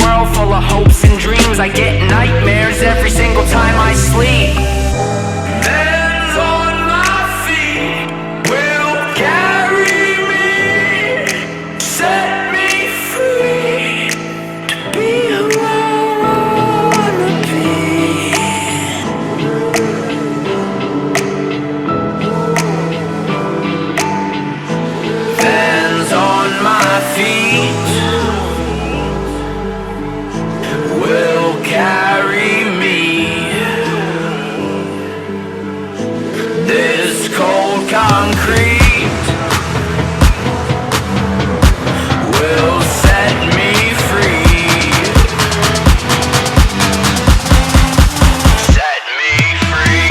world full of hopes and dreams. I get nightmares every single time I sleep. Hands on my feet will carry me, set me free to be who I wanna be. Hands on my feet will carry me. This cold concrete will set me free. Set me free.